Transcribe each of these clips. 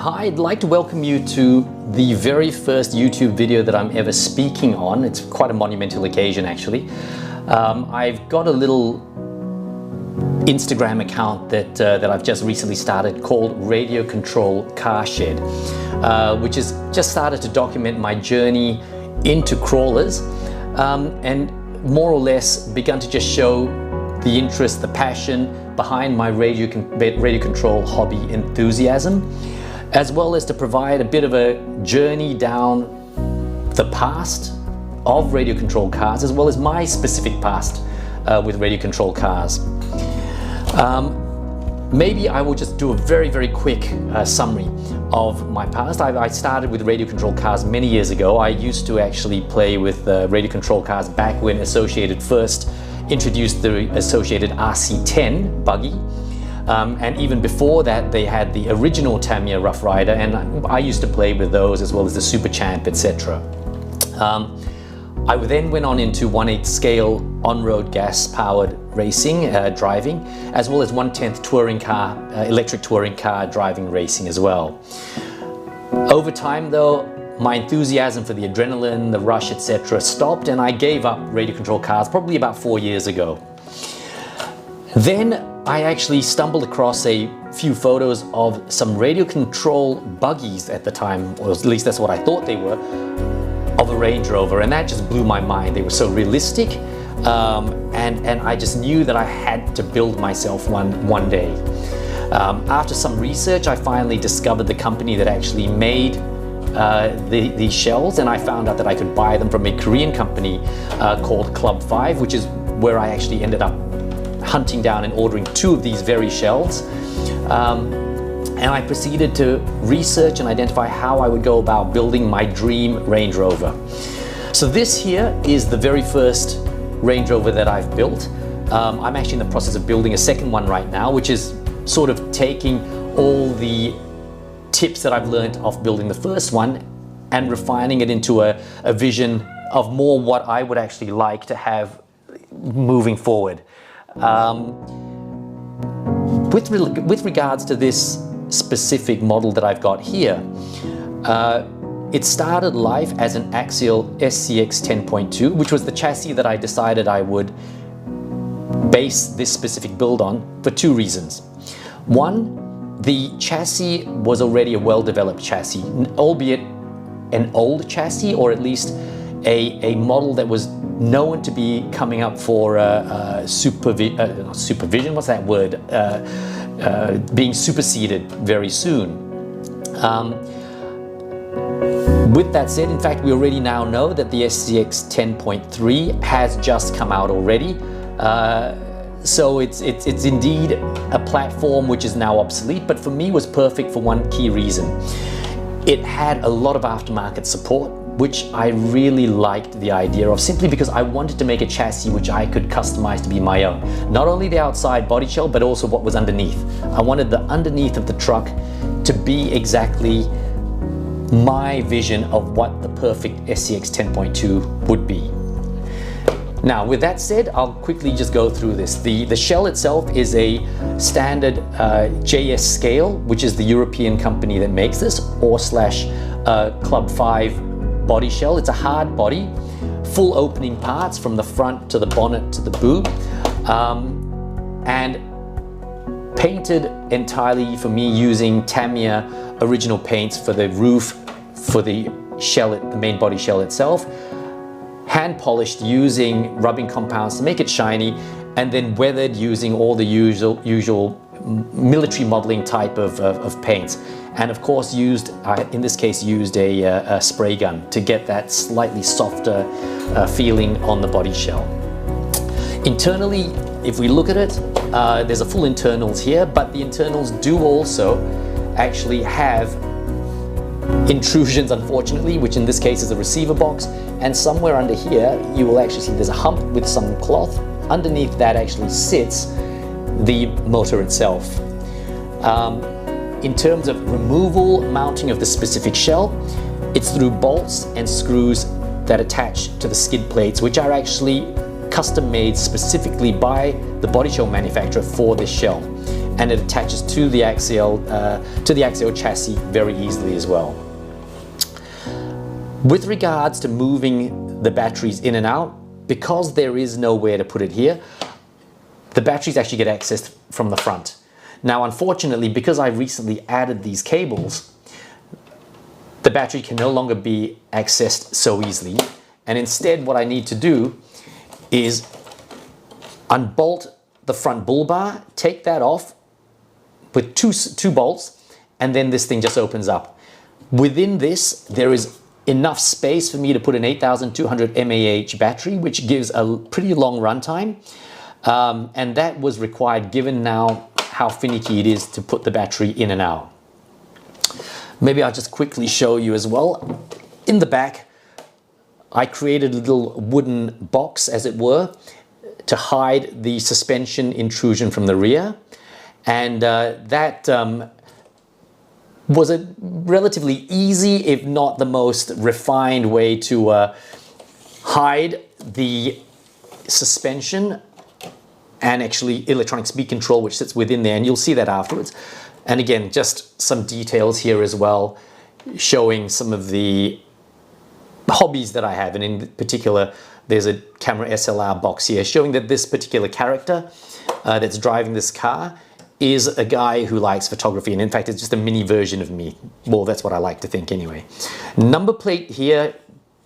Hi, I'd like to welcome you to the very first YouTube video that I'm ever speaking on. It's quite a monumental occasion actually. I've got a little Instagram account that I've just recently started called Radio Control Car Shed, which has just started to document my journey into crawlers and more or less begun to just show the interest, the passion behind my radio control hobby enthusiasm, as well as to provide a bit of a journey down the past of radio control cars, as well as my specific past with radio control cars. Maybe I will just do a very quick summary of my past. I started with radio control cars many years ago. I used to actually play with radio control cars back when Associated first introduced the Associated RC10 buggy. And even before that, they had the original Tamiya Rough Rider, and I used to play with those as well as the Super Champ, etc. I then went on into 1/8 scale on-road gas-powered racing, driving, as well as 1/10 touring car, electric touring car driving racing as well. Over time though, my enthusiasm for the adrenaline, the rush, etc. stopped, and I gave up radio control cars probably about 4 years ago. Then I actually stumbled across a few photos of some radio control buggies at the time, or at least that's what I thought they were, of a Range Rover, and that just blew my mind. They were so realistic, and I just knew that I had to build myself one day. After some research, I finally discovered the company that actually made these shells, and I found out that I could buy them from a Korean company called Club 5, which is where I actually ended up hunting down and ordering 2 of these very shells. And I proceeded to research and identify how I would go about building my dream Range Rover. So this here is the very first Range Rover that I've built. I'm actually in the process of building a second one right now, which is sort of taking all the tips that I've learned of building the first one and refining it into a vision of more what I would actually like to have moving forward. With regards to this specific model that I've got here, it started life as an Axial SCX10.2, which was the chassis that I decided I would base this specific build on for 2 reasons. One, the chassis was already a well-developed chassis, albeit an old chassis, or at least a model that was known to be coming up for supervision, what's that word? Being superseded very soon. With that said, in fact, we already now know that the SCX10.3 has just come out already. So it's indeed a platform which is now obsolete, but for me was perfect for one key reason. It had a lot of aftermarket support, which I really liked the idea of, simply because I wanted to make a chassis which I could customize to be my own. Not only the outside body shell, but also what was underneath. I wanted the underneath of the truck to be exactly my vision of what the perfect SCX10.2 would be. Now, with that said, I'll quickly just go through this. The shell itself is a standard JS scale, which is the European company that makes this, or / Club 5 body shell. It's a hard body, full opening parts from the front to the bonnet to the boot, and painted entirely for me using Tamiya original paints for the roof, for the shell, the main body shell itself, hand polished using rubbing compounds to make it shiny, and then weathered using all the usual military modeling type of paints. And of course in this case used a spray gun to get that slightly softer feeling on the body shell. Internally, if we look at it, there's a full internals here, but the internals do also actually have intrusions, unfortunately, which in this case is a receiver box, and somewhere under here you will actually see there's a hump with some cloth. Underneath that actually sits the motor itself. In terms of removal, mounting of the specific shell, it's through bolts and screws that attach to the skid plates, which are actually custom made specifically by the body shell manufacturer for this shell. and it attaches to the Axial chassis very easily as well. With regards to moving the batteries in and out, because there is nowhere to put it here, the batteries actually get accessed from the front. Now, unfortunately, because I recently added these cables, the battery can no longer be accessed so easily. And instead, what I need to do is unbolt the front bull bar, take that off with two bolts, and then this thing just opens up. Within this, there is enough space for me to put an 8200 mAh battery, which gives a pretty long runtime. And that was required given now how finicky it is to put the battery in and out. Maybe I'll just quickly show you as well. In the back, I created a little wooden box, as it were, to hide the suspension intrusion from the rear. And that was a relatively easy, if not the most refined way to hide the suspension and actually electronic speed control, which sits within there, and you'll see that afterwards. And again, just some details here as well, showing some of the hobbies that I have, and in particular, there's a camera SLR box here showing that this particular character that's driving this car is a guy who likes photography, and in fact, it's just a mini version of me. Well, that's what I like to think anyway. Number plate here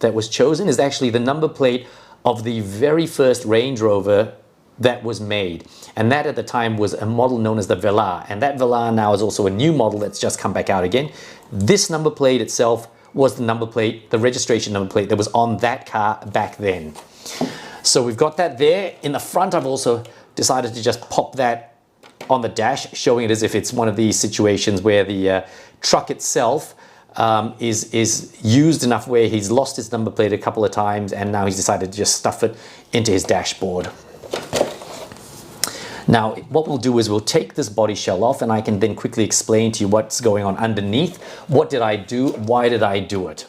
that was chosen is actually the number plate of the very first Range Rover that was made, and that at the time was a model known as the Velar, and that Velar now is also a new model that's just come back out again. This number plate itself was the number plate, the registration number plate that was on that car back then. So we've got that there. In the front, I've also decided to just pop that on the dash, showing it as if it's one of these situations where the truck itself is used enough where he's lost his number plate a couple of times, and now he's decided to just stuff it into his dashboard. Now, what we'll do is we'll take this body shell off, and I can then quickly explain to you what's going on underneath. What did I do? Why did I do it?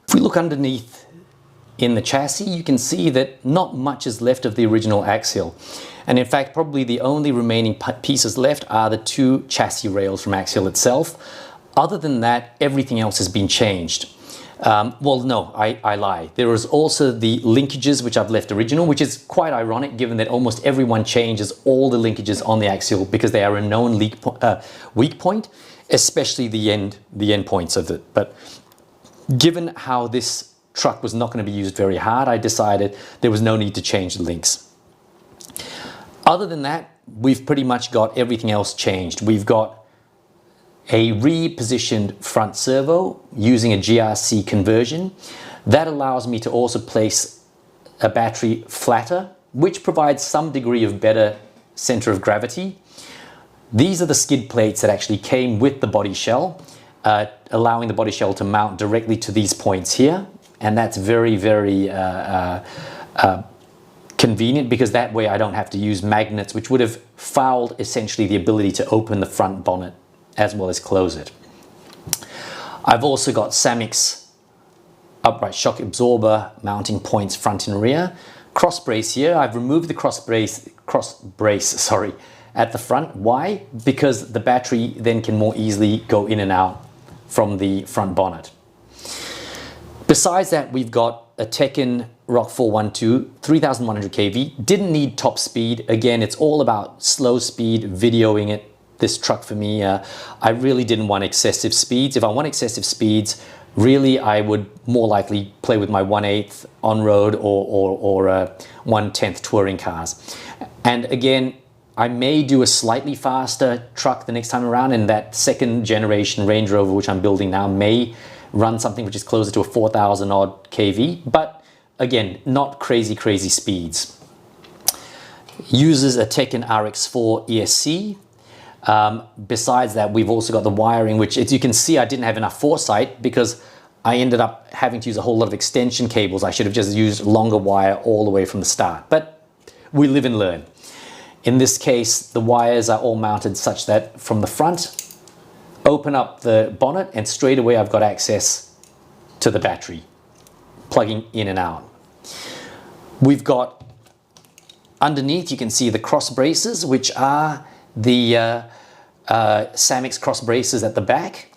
If we look underneath in the chassis, you can see that not much is left of the original Axial. And in fact, probably the only remaining pieces left are the two chassis rails from Axial itself. Other than that, everything else has been changed. Well, no, I lie. There is also the linkages which I've left original, which is quite ironic given that almost everyone changes all the linkages on the Axial because they are a known weak point, especially the end points of it. But given how this truck was not going to be used very hard, I decided there was no need to change the links. Other than that, we've pretty much got everything else changed. We've got a repositioned front servo using a GRC conversion. That allows me to also place a battery flatter, which provides some degree of better center of gravity. These are the skid plates that actually came with the body shell, allowing the body shell to mount directly to these points here. And that's very, very convenient, because that way I don't have to use magnets, which would have fouled essentially the ability to open the front bonnet as well as close it. I've also got Samix upright shock absorber mounting points front and rear. Cross brace here. I've removed the cross brace at the front. Why? Because the battery then can more easily go in and out from the front bonnet. Besides that, we've got a Tekken Rock 412 3100 kV. Didn't need top speed. Again, it's all about slow speed, videoing it. This truck for me, I really didn't want excessive speeds. If I want excessive speeds, really I would more likely play with my 1/8 on-road or 1/10 touring cars. And again, I may do a slightly faster truck the next time around, and that second generation Range Rover, which I'm building now, may run something which is closer to a 4,000 odd kV, but again, not crazy speeds. Uses a Tekken RX4 ESC. Besides that, we've also got the wiring, which, as you can see, I didn't have enough foresight because I ended up having to use a whole lot of extension cables. I should have just used longer wire all the way from the start, but we live and learn. In this case, the wires are all mounted such that from the front, open up the bonnet, and straight away I've got access to the battery, plugging in and out. We've got underneath, you can see the cross braces, which are the Samix cross braces at the back.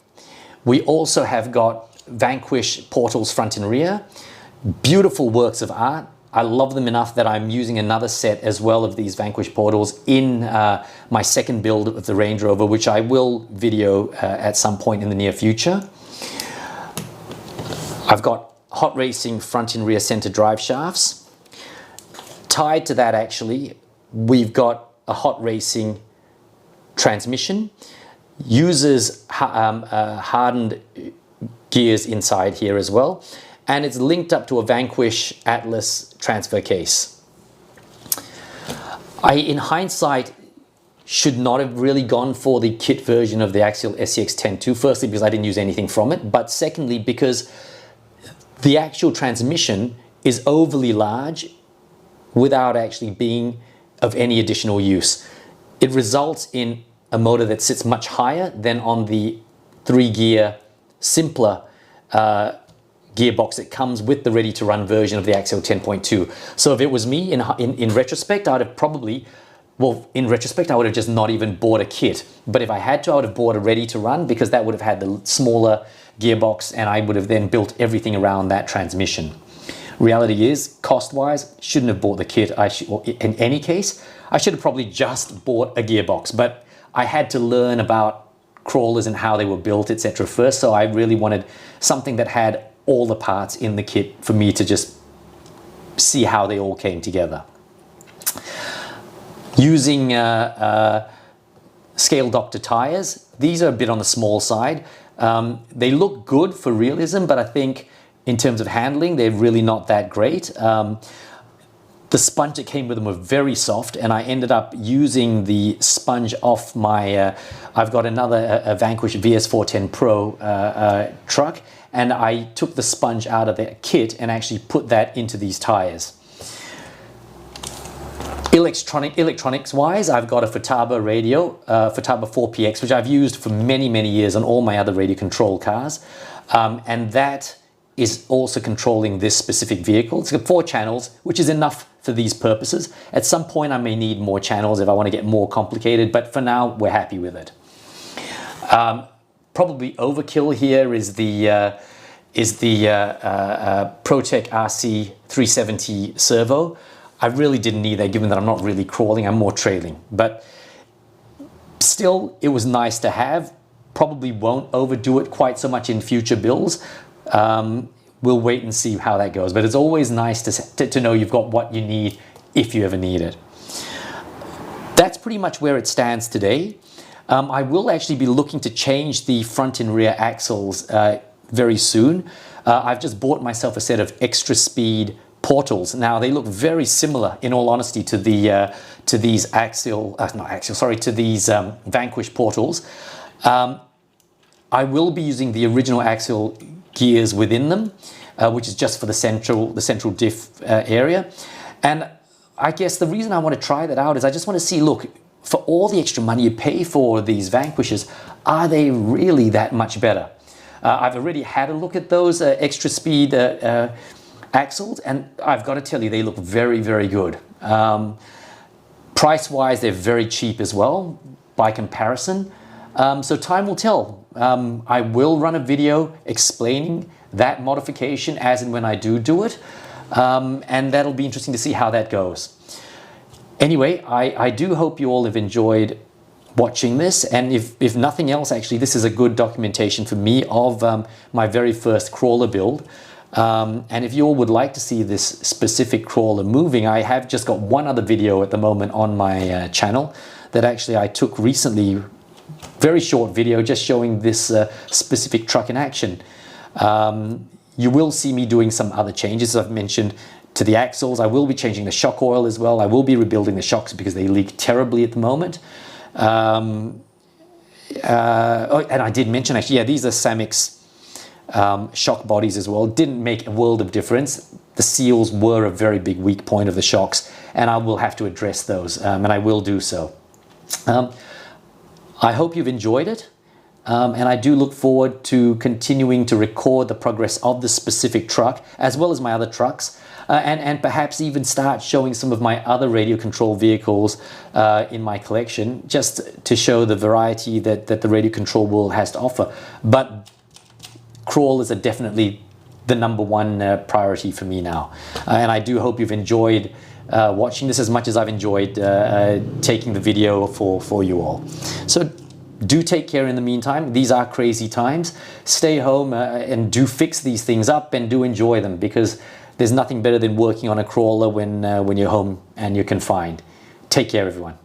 We also have got Vanquish portals front and rear. Beautiful works of art. I love them enough that I'm using another set as well of these Vanquish portals in my second build of the Range Rover, which I will video at some point in the near future. I've got Hot Racing front and rear center drive shafts. Tied to that, actually, we've got a Hot Racing transmission. Uses hardened gears inside here as well. And it's linked up to a Vanquish Atlas transfer case. I, in hindsight, should not have really gone for the kit version of the Axial SCX10.2. Firstly, because I didn't use anything from it. But secondly, because the actual transmission is overly large without actually being of any additional use. It results in a motor that sits much higher than on the 3-gear simpler gearbox that comes with the ready-to-run version of the Axial 10.2. So if it was me, in retrospect, I'd have probably, well, in retrospect, I would have just not even bought a kit. But if I had to, I would have bought a ready-to-run, because that would have had the smaller gearbox, and I would have then built everything around that transmission. Reality is, cost-wise, shouldn't have bought the kit. In any case, I should have probably just bought a gearbox, but I had to learn about crawlers and how they were built, etc. first, so I really wanted something that had all the parts in the kit for me to just see how they all came together. Using Scale Doctor tires, these are a bit on the small side. They look good for realism, but I think in terms of handling, they're really not that great. The sponge that came with them were very soft, and I ended up using the sponge off my, I've got another Vanquish VS410 Pro truck, and I took the sponge out of the kit and actually put that into these tires. Electronics wise, I've got a Futaba radio, Futaba 4PX, which I've used for many, many years on all my other radio control cars. And that is also controlling this specific vehicle. It's got 4 channels, which is enough for these purposes. At some point I may need more channels if I want to get more complicated, but for now we're happy with it. Probably overkill here is the ProTech RC370 servo. I really didn't need that, given that I'm not really crawling, I'm more trailing. But still, it was nice to have. Probably won't overdo it quite so much in future builds. We'll wait and see how that goes. But it's always nice to know you've got what you need if you ever need it. That's pretty much where it stands today. I will actually be looking to change the front and rear axles very soon. I've just bought myself a set of extra speed portals. Now they look very similar, in all honesty, to the to these Vanquish portals. I will be using the original Axial gears within them, which is just for the central diff area. And I guess the reason I want to try that out is I just want to see, look, for all the extra money you pay for these Vanquishes, are they really that much better? I've already had a look at those extra speed axles, and I've got to tell you, they look very, very good. Price-wise, they're very cheap as well, by comparison. So time will tell. I will run a video explaining that modification as and when I do it. And that'll be interesting to see how that goes. Anyway, I do hope you all have enjoyed watching this, and if nothing else, actually, this is a good documentation for me of my very first crawler build. And if you all would like to see this specific crawler moving, I have just got one other video at the moment on my channel that actually I took recently. Very short video just showing this specific truck in action. You will see me doing some other changes, as I've mentioned, to the axles. I will be changing the shock oil as well. I will be rebuilding the shocks because they leak terribly at the moment. Oh, and I did mention, actually, yeah, these are Samix shock bodies as well. Didn't make a world of difference. The seals were a very big weak point of the shocks, and I will have to address those, and I will do so. I hope you've enjoyed it, and I do look forward to continuing to record the progress of this specific truck, as well as my other trucks. and perhaps even start showing some of my other radio control vehicles in my collection, just to show the variety that the radio control world has to offer. But crawlers are definitely the #1 priority for me now, and I do hope you've enjoyed watching this as much as I've enjoyed taking the video for you all. So do take care in the meantime. These are crazy times. Stay home and do fix these things up and do enjoy them, because there's nothing better than working on a crawler when you're home and you're confined. Take care, everyone.